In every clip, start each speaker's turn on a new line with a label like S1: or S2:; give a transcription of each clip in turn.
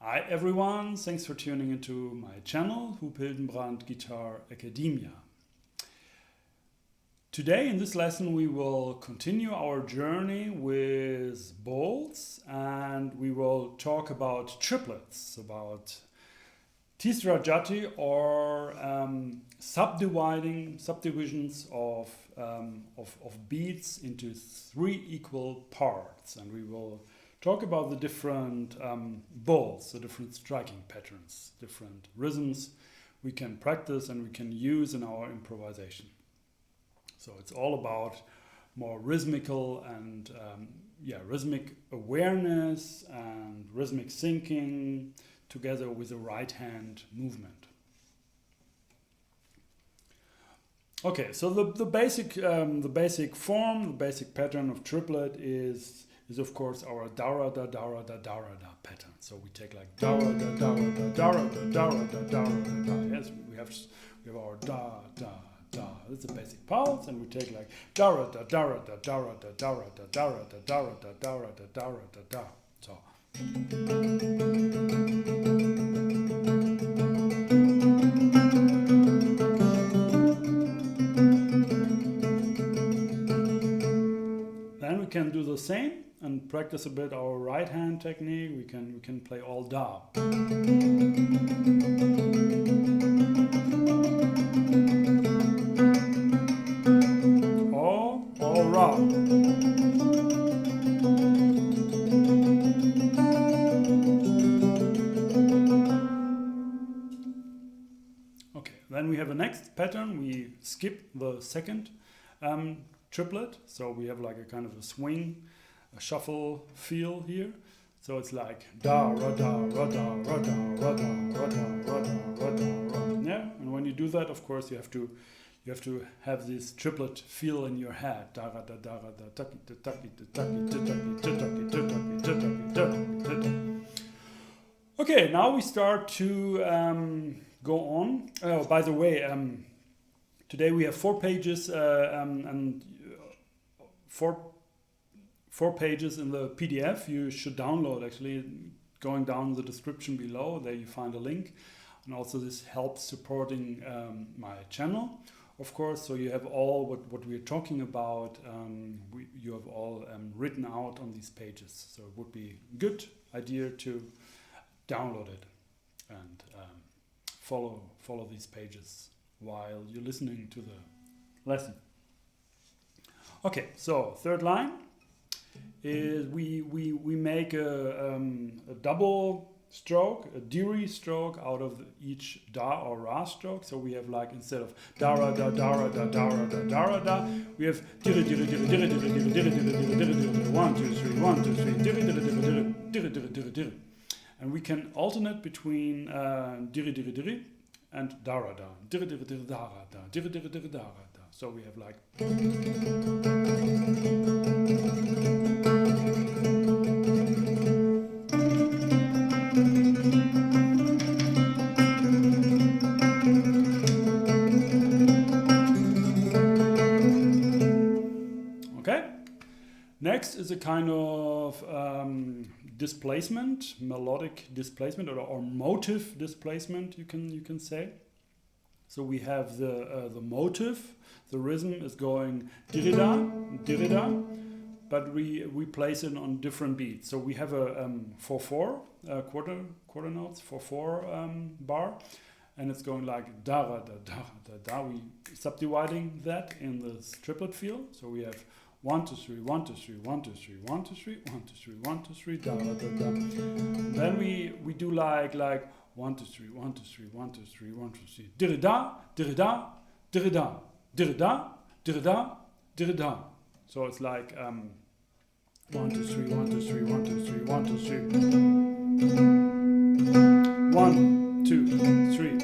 S1: Hi everyone, thanks for tuning into my channel, Huub Hildenbrand Guitar Academia. Today in this lesson we will continue our journey with bowls and we will talk about triplets, about Tisra Jati or subdivisions of beats into three equal parts, and we will talk about the different bowls, the different striking patterns, different rhythms we can practice and we can use in our improvisation. So it's all about more rhythmical and rhythmic awareness and rhythmic thinking together with a right hand movement. Okay, so the basic form, the basic pattern of triplet is of course our da-ra-da, da-ra-da, da-ra-da pattern. So we take like da-ra-da, da-ra-da, da-ra-da, da-ra-da, da-ra-da. Yes, we have our da-da, da. That's the basic pulse, and we take like da-ra-da, da-ra-da, da-ra-da, da-ra-da, da-ra-da, da-ra-da, da-ra-da, da-ra-da, da. So. Then we can do the same and practice a bit our right hand technique. We can play all da. All ra. Okay, then we have a next pattern. We skip the second triplet, so we have like a kind of a swing, a shuffle feel here. So it's like da ra da ra da ra da ra da ra da ra da ra da ra. Yeah, and when you do that, of course, you have to have this triplet feel in your head. Da ra da da ra da taki da taki da taki da taki da taki da taki da taki da taki. Okay, now we start to go on. Oh, by the way, today we have 4 pages and four pages in the PDF you should download. Actually, going down the description below, there you find a link, and also this helps supporting my channel, of course. So you have all what we're talking about. You have all written out on these pages. So it would be a good idea to download it and follow these pages while you're listening to the lesson. Okay, so third line is we make a double stroke, a DiRi stroke out of each da or ra stroke. So we have like, instead of da ra da da ra da da ra da da ra da, we have DiRi DiRi DiRi DiRi DiRi DiRi DiRi DiRi DiRi 1 2 3 1 2 3 DiRi DiRi DiRi DiRi DiRi DiRi DiRi. And we can alternate between DiRi DiRi DiRi and da ra da, DiRi DiRi DiRi da ra da, DiRi DiRi DiRi da ra da. So we have like. Okay. Next is a kind of displacement, melodic displacement, or motive displacement, you can say. So we have the motive. The rhythm is going dirida, dirida, but we place it on different beats. So we have a 4/4 quarter notes 4/4 bar, and it's going like da ra da da da da. We subdividing that in this triplet feel. So we have 1 2 3 1 2 3 1 2 3 1 2 3 1 2 3 1 2 3 da da da da. Then we do like 1 2 3 1 2 3 1 2 3 1 2 3 dirida dirida dirida dirida dirida dirida. So it's like 1 2 3 1 2 3 1 2 3 1 2 3 1 2 3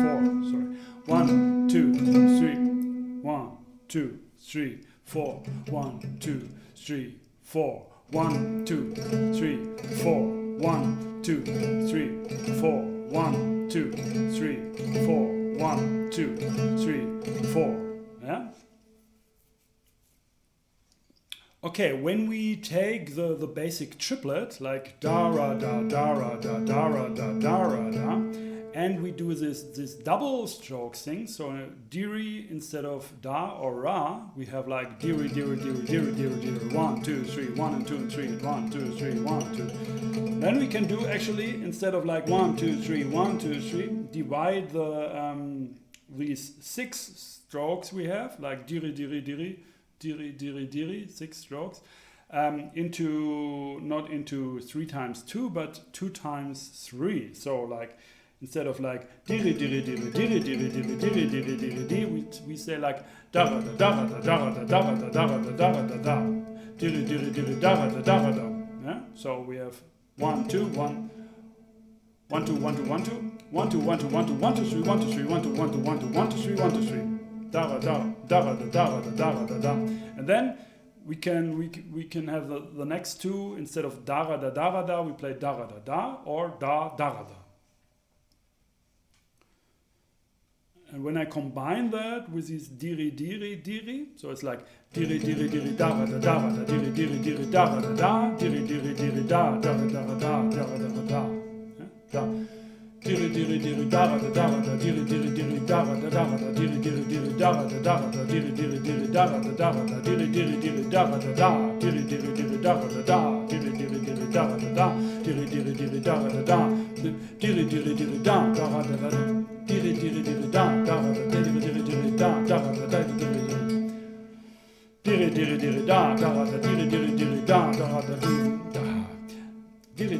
S1: 4. Sorry, 1 2 3 1 2 3 4 1 2 3 4 1 2 3 4 1 2 3 4 1 2 3 4 1 2 3 4. Yeah. Okay, when we take the basic triplet, like da-ra, da, da-ra, da, da-ra, da, da-ra, da, and we do this double stroke thing, so DiRi instead of da or ra, we have like DiRi, DiRi, DiRi, DiRi, DiRi, DiRi, 1, 2, 3, 1 and 2 and 3, 1, 2, 3, 1, 2. Then we can do actually, instead of like 1, 2, 3, 1, 2, 3, divide these 6 strokes we have, like DiRi, DiRi, DiRi, DiRi, DiRi, DiRi, 6 strokes, into, not into 3 times 2, but 2 times 3. So like, instead of like DiRi, DiRi, DiRi, DiRi, DiRi, DiRi, DiRi, DiRi, DiRi, DiRi, we say like da-ra, da, da-ra, da, da-ra, da, da-ra, da, da-ra, da, da-ra, da, da, DiRi, DiRi, DiRi, da-ra, da, da-ra, da. Yeah? So we have 1, 2, 1, 1, 2, 1, 2, 1, 2, 1, 2, 1, 2, 1, 2, 1, 2, 3, 1, 2, 3, 1, 2, 1, 2, 1, 2, 1, 2, 3, 1, 2, 3. Da-ra, da, da-ra, da, da-ra, da, da-ra, da, da. And then we can have the next 2, instead of da-ra, da, da-ra, da, we play da-ra, da, da, or da, da-ra, da. And when I combine that with this DiRi, DiRi, DiRi, so it's like DiRi, DiRi, DiRi, da, da, da, da, DiRi, DiRi, DiRi, da, da, da, DiRi, DiRi, DiRi, da, da, da, da, da, da, da, da. DiRi, DiRi, DiRi, da, da, da, da, DiRi, DiRi, DiRi, da, da, da, da, DiRi, DiRi, DiRi, da, da, da, da, DiRi, DiRi, DiRi, da, da, da, da, DiRi, DiRi, DiRi, da, da, da, DiRi, DiRi, DiRi, da, da, da, DiRi, DiRi, DiRi, da, da, da, DiRi, DiRi, DiRi, da, da, da, DiRi, DiRi, DiRi, da, da, da, da. Diri diri diri da da da diri diri diri da da da da diri diri diri diri da da da diri diri diri da da da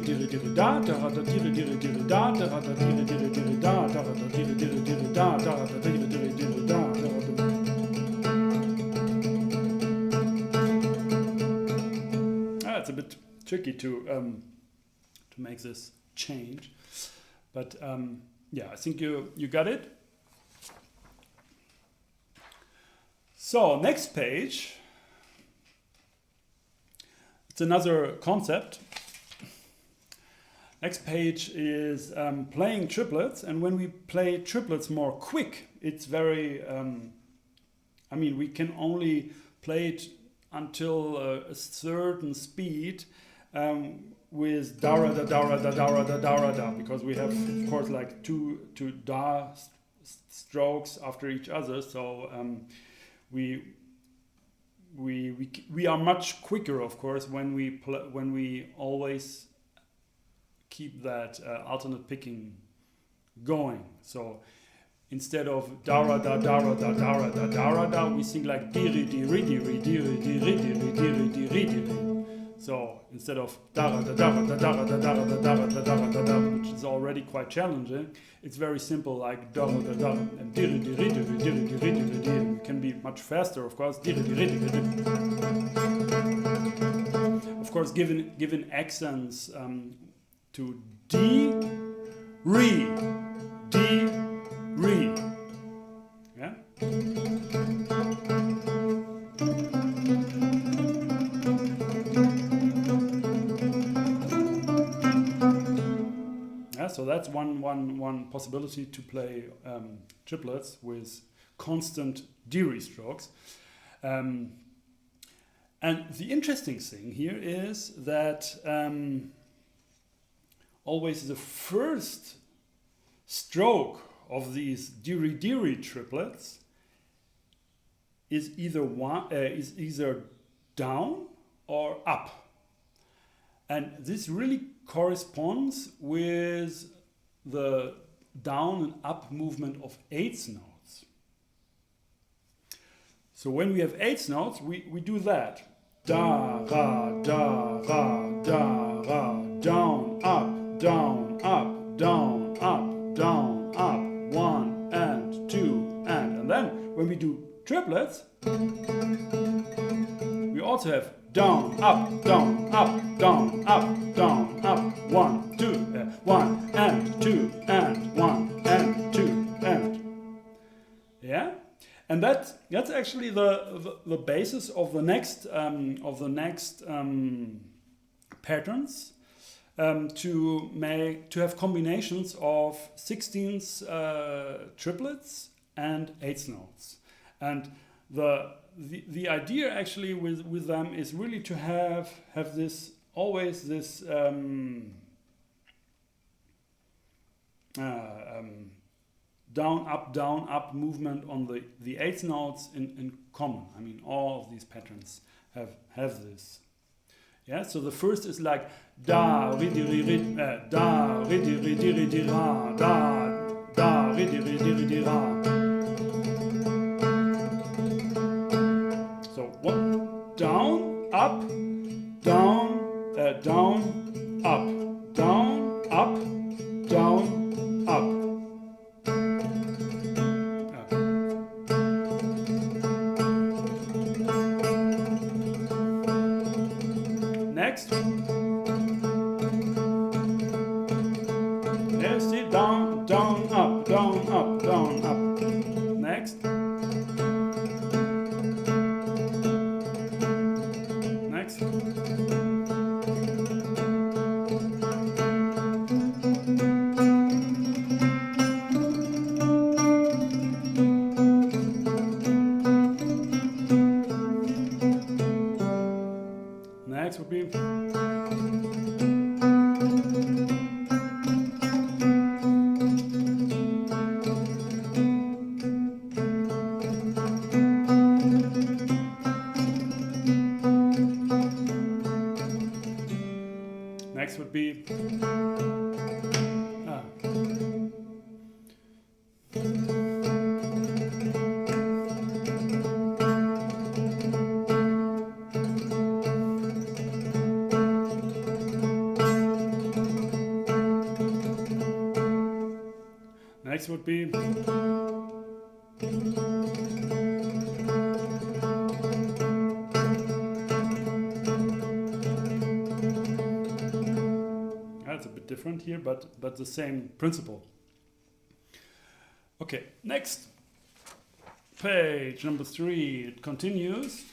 S1: diri diri diri da da da diri diri diri da da da diri diri diri da da da diri diri diri da da da diri diri diri da da. It's a bit tricky to make this change, but yeah, I think you got it. So next page, it's another concept. Next page is playing triplets, and when we play triplets more quick, it's very, I mean, we can only play it until a certain speed, with da-ra, da, da-ra, da, da-ra, da, da-ra, da, because we have, of course, like two da strokes after each other, so we are much quicker, of course, when we always keep that alternate picking going. So instead of da-ra, da, da-ra, da, da-ra, da, da-ra, da, we sing like DiRi, DiRi, DiRi, DiRi, DiRi, DiRi, DiRi, DiRi, DiRi. So instead of da-ra, da, da-ra, da, da-ra, da, da-ra, da, da-ra, da, da-ra, da, da, which is already quite challenging, it's very simple, like da-ra, da, da, and DiRi, DiRi, DiRi, DiRi, DiRi, DiRi, DiRi. It can be much faster, of course. DiRi, DiRi, DiRi, DiRi. Of course, given accents to D, Re, D, Re. Yeah? So that's one possibility to play triplets with constant DiRi strokes. And the interesting thing here is that always the first stroke of these DiRi triplets is either down or up. And this really corresponds with the down and up movement of eighth notes. So when we have eighth notes, we do that. Da, ra, da, ra, da, ra, down, up, down, up, down, up, down, up, 1 and 2 and then when we do triplets, we also have down, up, down, up, down, up, down, up, 1, 2, 1 and 2 and 1 and 2 and. Yeah, and that's actually the basis of the next patterns, to have combinations of 16th triplets and eighth notes, and the the idea actually with them is really to have this always this down up movement on the eighth notes in common. I mean, all of these patterns have this. Yeah, so the first is like da ri di ri ri da ri di ri ra da ri di ra. So one down up down up down up down up. Next. Yes, see, down, up, down, up. Next. Next. Next would be next would be that's a bit different here, but the same principle. Okay, next page number 3. It continues.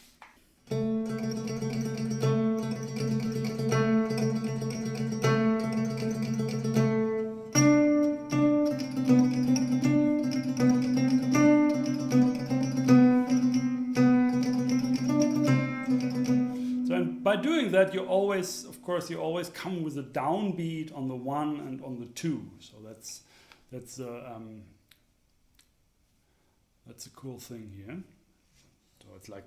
S1: By doing that, you always, of course, you always come with a downbeat on the 1 and on the 2. So that's a cool thing here. So it's like.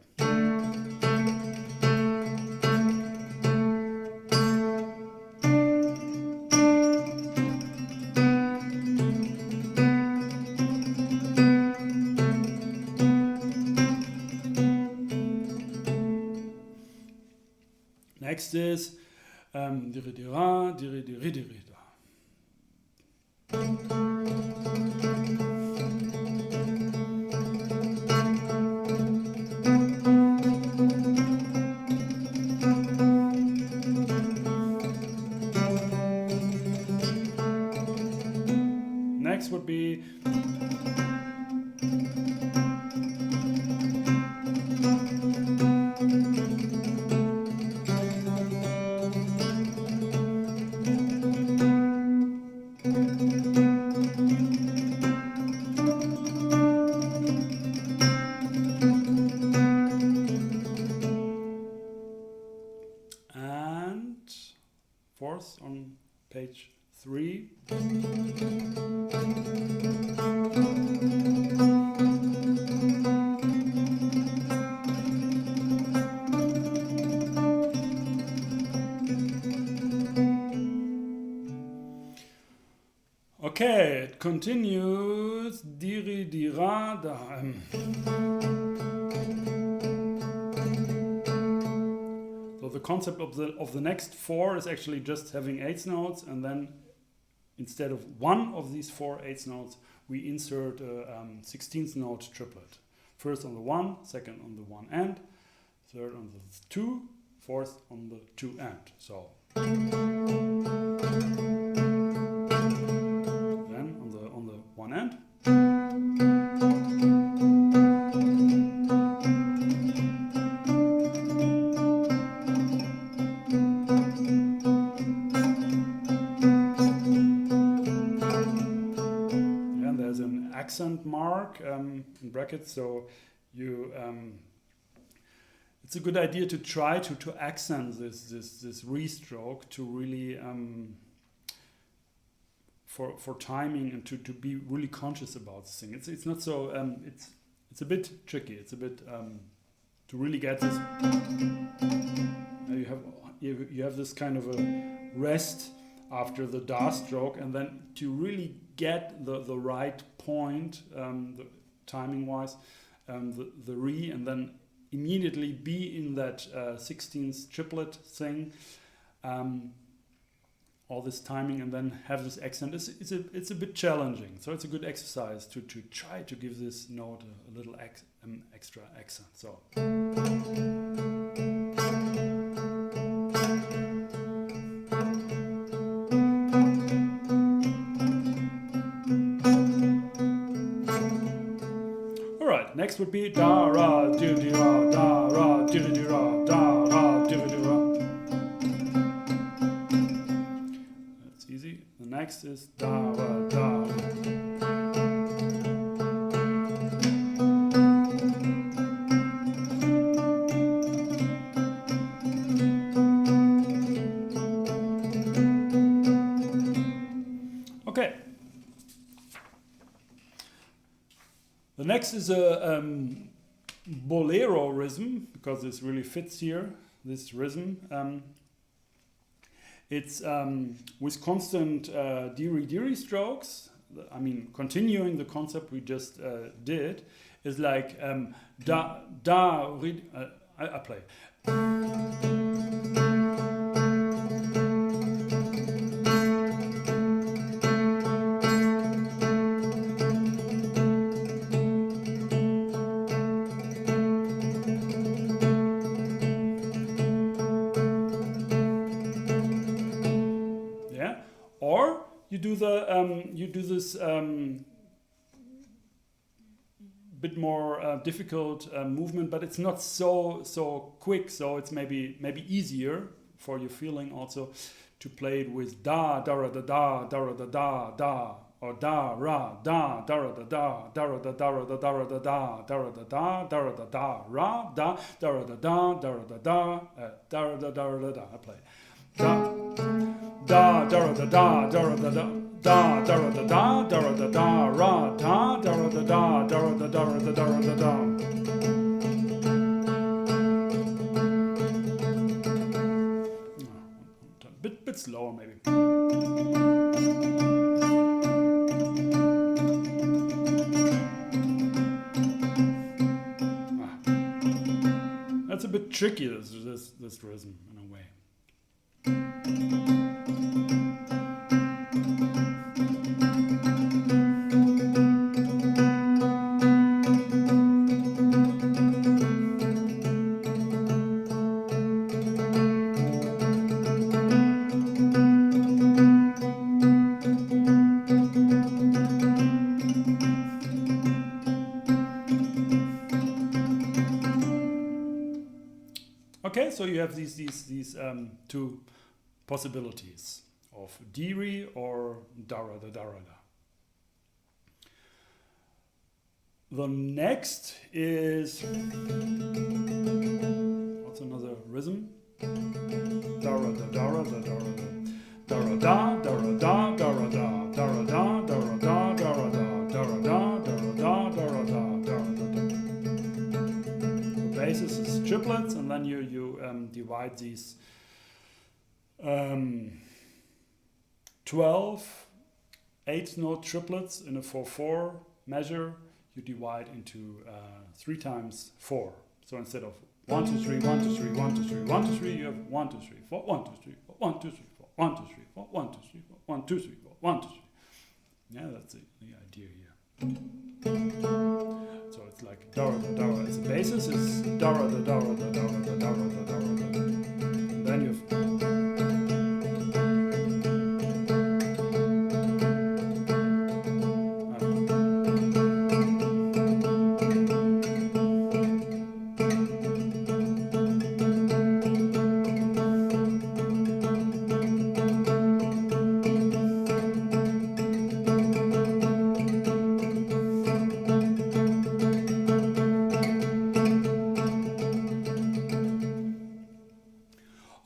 S1: Next is DiRi DiRa, DiRi DiRi DiRi Da. Next would be fourth on page 3. Okay, it continues. DiRi DiRa Da. So the concept of the next 4 is actually just having eighth notes, and then instead of one of these 4 eighth notes, we insert a 16th note triplet. First on the 1, second on the 1 and, third on the 2, fourth on the 2 and. So then on the 1 and. Accent mark in brackets, so you it's a good idea to try to accent this restroke to really for timing and to be really conscious about this thing. It's not so it's a bit tricky. It's a bit to really get this. You have this kind of a rest after the da stroke, and then to really get the right point, the timing wise, the re, and then immediately be in that 16th triplet thing, all this timing, and then have this accent. It's a bit challenging, so it's a good exercise to try to give this note a little extra accent. So. Next would be da ra do di ra da ra do di ra da ra do di ra. That's easy. The next is da ra da. Okay. The next is a Bolero rhythm, because this really fits here, this rhythm. It's with constant DiRi strokes. I mean, continuing the concept we just did, is like I play. You do this bit more difficult movement, but it's not so quick. So it's maybe easier for your feeling also to play it with da da ra da da da ra da da da, or da ra da da ra da da da ra da da ra da da ra da da da ra da da da ra da da ra da da ra da da da ra da da da ra da da ra da da. I play da da da ra da da da ra da da. Da da ra da da da ra da da ra da da ra da da da ra da da ra da da ra da da. Bit slower maybe. That's a bit tricky. This rhythm in a way. Okay, so you have these two possibilities of DiRi or da-ra-da, da-ra-da. The next is what's another rhythm? Da-ra-da, da-ra-da, da-ra-da, da-ra-da, da-ra-da, da-ra-da, da-ra-da, da-ra-da, da-ra-da, da-ra-da, da-ra-da, da-ra-da, da-ra-da. The basis is triplets, and then you divide these 12 8-note triplets in a 4/4 measure. You divide into 3 times 4. So instead of 1 2 3 1 2 3 1 2 3 1 2 3, you have 1 2 3 4 1 2 3 4 1 2 3 4 1 2 3 4 1 2 3 4 1 2 3 4 1 2 3. Yeah, that's the idea here. So it's like da-ra-da as a basis is da-ra-da, da-ra-da, da-ra-da, da-ra-da, da-ra-da. Then you have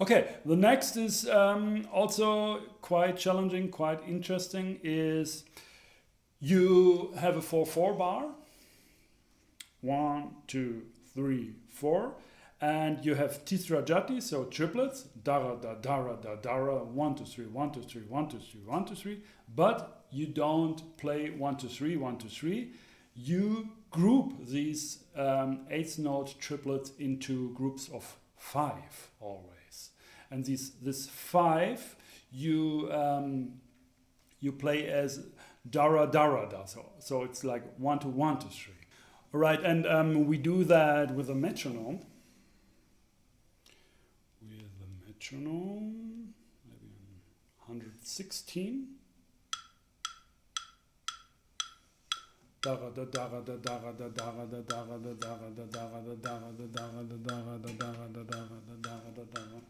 S1: Okay, the next is also quite challenging, quite interesting, is you have a 4/4 bar, 1, 2, 3, 4, and you have Tisra Jati, so triplets, dara da dara da dara, 1 2 3 1 2 3 1 2 3 1 2 3, but you don't play 1 2 3 1 2 3. You group these eighth note triplets into groups of 5 always, and this 5 you play as dara dara da, so it's like 1 2 1 2 3. All right, and we do that with a metronome. Metronome, maybe 116. Dara da dara da dara da dara da dara da dara da dara da dara da dara da dara da dara da dara da dara da dara.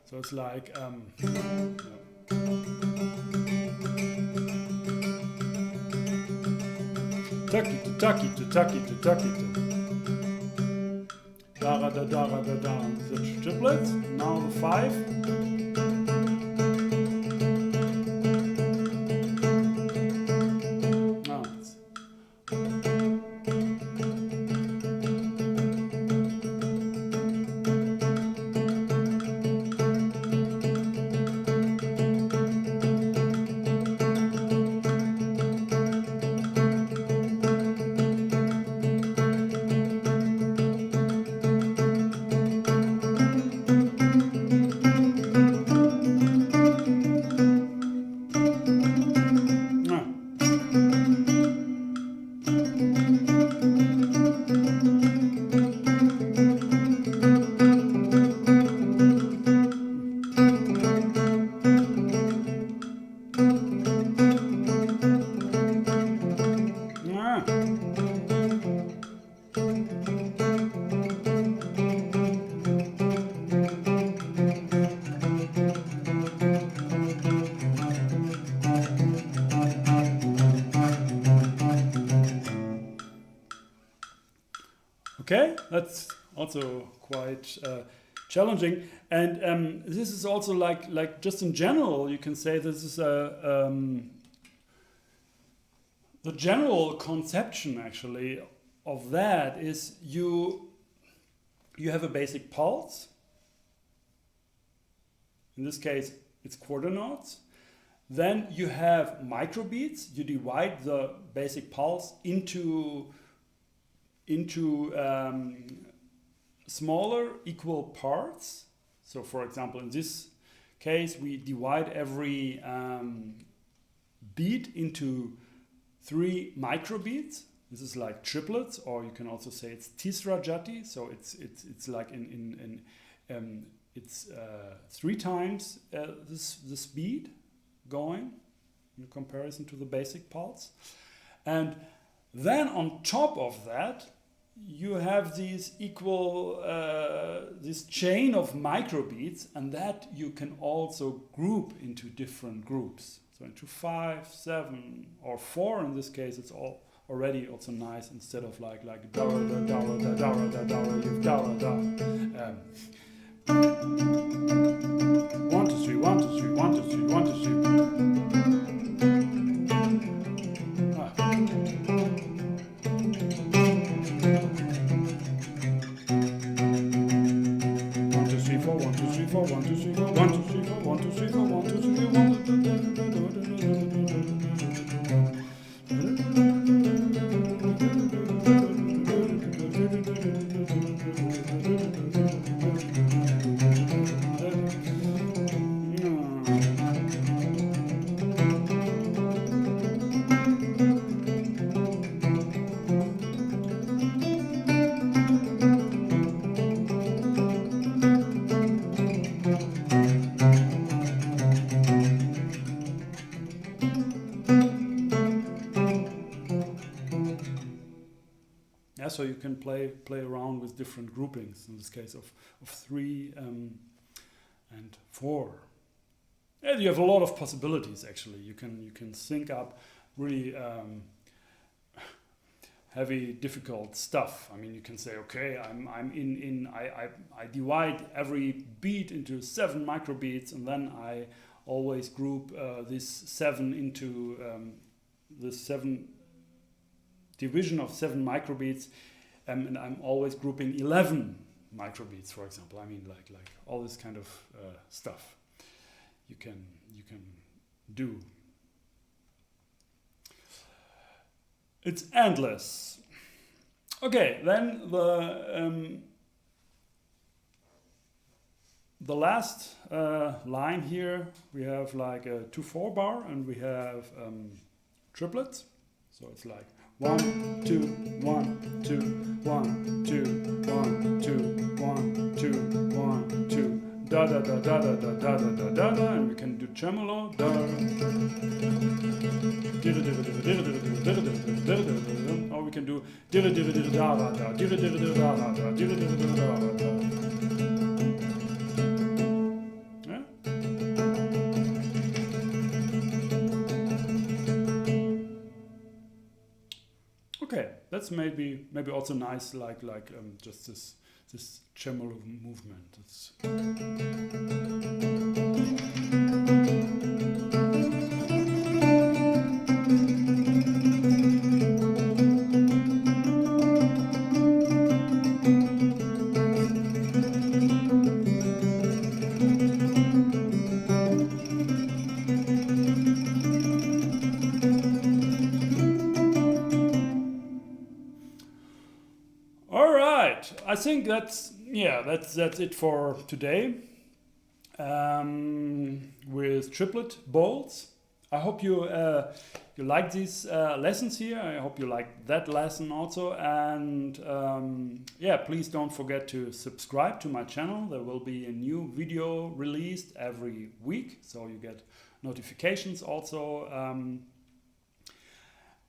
S1: So it's like tucky to tucky to tucky to tucky to. Dara da dara da da. The triplets. Now the 5. Now it's okay, that's also quite challenging, and this is also like just in general, you can say this is a the general conception actually of that is you have a basic pulse. In this case, it's quarter notes. Then you have microbeats. You divide the basic pulse into smaller equal parts. So for example, in this case, we divide every beat into 3 microbeats. This is like triplets, or you can also say it's Tisra Jati. So it's like it's 3 times this beat going in comparison to the basic pulse. And then on top of that, you have these equal, this chain of microbeats, and that you can also group into different groups. So into 5, 7, or 4 in this case, it's all already also nice, instead of like dara da dara da dara da dara, you have dara da. 1 2 3 1 2 3 1 2 3 1 2 3. 1 2 3 4 1 2 3 4 1 2 3 4 1 2 3 4 1 2 3 4 1 so you can play around with different groupings, in this case of 3 and 4. And you have a lot of possibilities actually. You can sync up really heavy, difficult stuff. I mean, you can say, okay, I divide every beat into 7 microbeats, and then I always group this 7 into this 7 division of 7 microbeats, and I'm always grouping 11 microbeats, for example. I mean, like all this kind of stuff you can do. It's endless. Okay, then the last line here, we have like a 2/4 bar, and we have triplets. So it's like 1 2 1 2 1 2 1 2 1 2 1 2 da da da da da da da da da da, and we can do tremolo da, or we can do da da da da da da da da da da. Okay, that's maybe also nice, like just this tremolo movement. It's I think that's it for today with triplet bowls. I hope you like these lessons here. I hope you like that lesson also. And yeah, please don't forget to subscribe to my channel. There will be a new video released every week, so you get notifications also.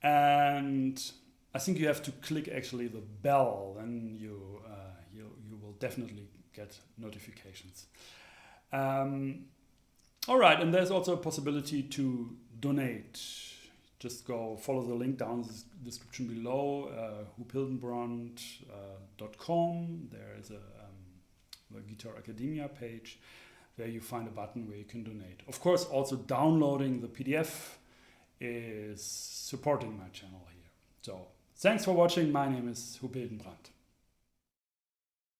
S1: And I think you have to click actually the bell, then you will definitely get notifications. All right, and there's also a possibility to donate. Just go follow the link down in the description below, hoopildenbrand.com. There is a Guitar Academia page where you find a button where you can donate. Of course, also downloading the PDF is supporting my channel here. So thanks for watching. My name is Hoopildenbrand.